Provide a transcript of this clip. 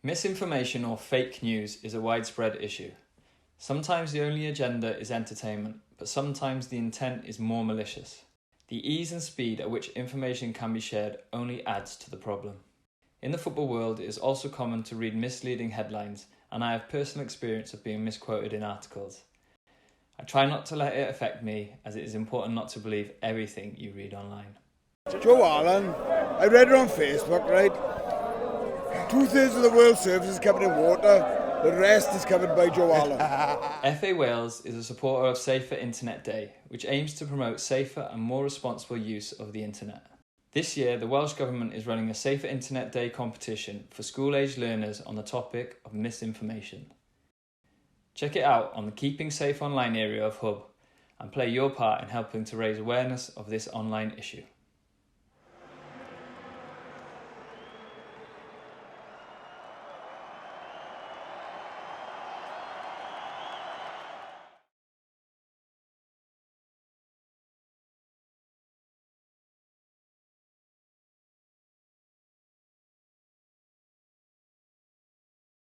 Misinformation or fake news is a widespread issue. Sometimes the only agenda is entertainment, but sometimes the intent is more malicious. The ease and speed at which information can be shared only adds to the problem. In the football world, it is also common to read misleading headlines, and I have personal experience of being misquoted in articles. I try not to let it affect me, as it is important not to believe everything you read online. Joe Allen, I read it on Facebook, right? 2/3 of the world's surface is covered in water, the rest is covered by Joe Allen. FA Wales is a supporter of Safer Internet Day, which aims to promote safer and more responsible use of the internet. This year, the Welsh Government is running a Safer Internet Day competition for school-aged learners on the topic of misinformation. Check it out on the Keeping Safe Online area of Hub and play your part in helping to raise awareness of this online issue.